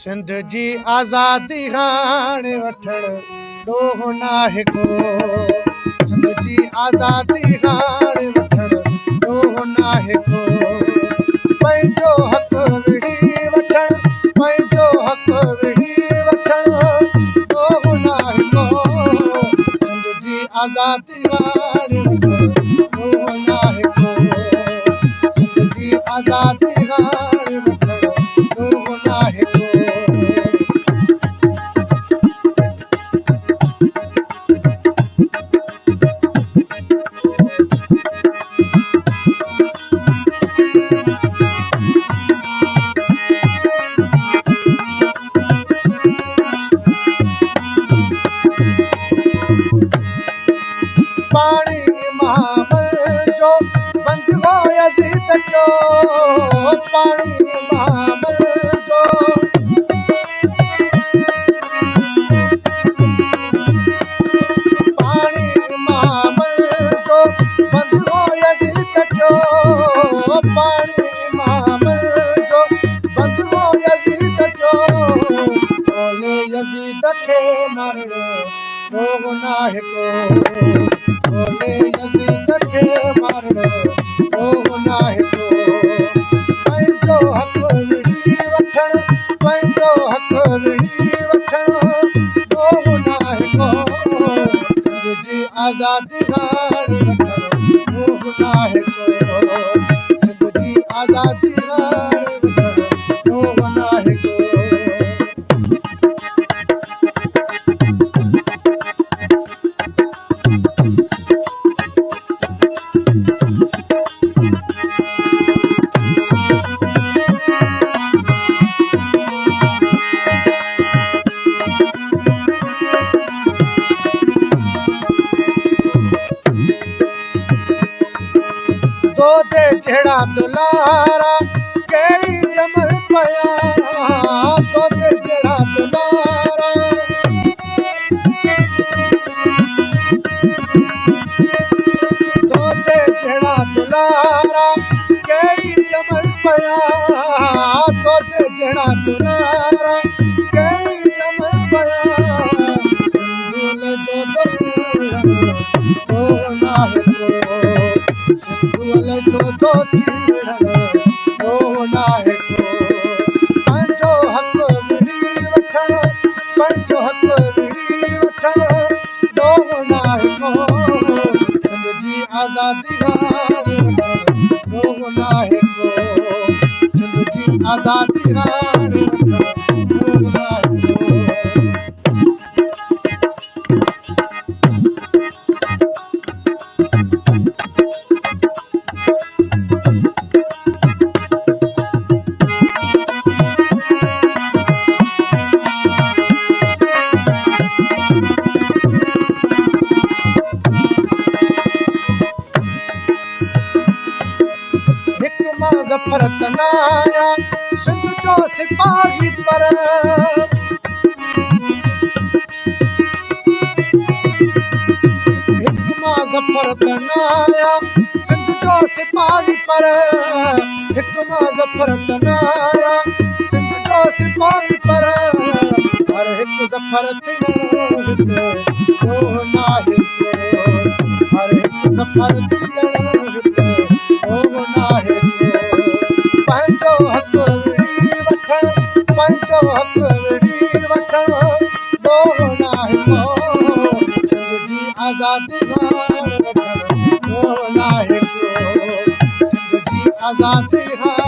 सिंध जी आज़ादी हाणे वठण ॾोह नाहे को। सिंध जी आज़ादी हाणे वठण ॾोह नाहे को। पंहिंजो हक़ विढ़ी वठण, पंहिंजो हक़ विढ़ी वठण ॾोह नाहे को। सिंध जी आज़ादी हाणे वठण ॾोह नाहे को। सिंध जी आज़ादी हाणे वठण ॾोह नाहे को। पाणी इमाम जो बंद हो यज़ीद जो, पाणी इमाम जो पाणी इमाम जो बंद हो यज़ीद जो, पाणी इमाम जो बंद हो यज़ीद जो। बोले यज़ीद खे मारण ॾोह नाहे को। बोले यज़ीद खे मारण ॾोह नाहे को। पंहिंजो हक़ विढ़ी वठण, पंहिंजो हक़ विढ़ी वठण ॾोह नाहे को। सिंध जी आज़ादी हाणे वठण ॾोह नाहे को। सिंध जी आज़ादी हाणे वठण ॾोह नाहे को। तोते जहिड़ा दुलारा कई ॼमल पिया, तोते जहिड़ा दुलारा तोते जहिड़ा दुलारा कई ॼमल पिया, तोते जहिड़ा दुलारा कई ॼमल पिया। सिंधूअ जो दोती विढ़ण ॾोह नाहे को। पंहिंजो हक़ विढ़ी वठण, पंहिंजो हक़ विढ़ी वठण ॾोह नाहे को। सिंध जी आज़ादी हाणे वठण ॾोह नाहे को। सिंध जी आज़ादी हाणे वठण ॾोह नाहे को। ज़फ़र तनाया सिंध जो सिपाही पर, हिक मां ज़फ़र तनाया सिंध जो सिपाही पर, हिक मां ज़फ़र तनाया सिंध जो सिपाही पर। हर हिकु ज़फ़र थियण ॾोह नाहे को। हर हिकु ज़फ़र थियण ॾोह नाहे को। पंहिंजो हक़ विढ़ी वठण, पंहिंजो हक़ विढ़ी वठण ॾोह नाहे को। सिंध जी आज़ादी हाणे वठण ॾोह नाहे को। सिंध जी आज़ादी हाणे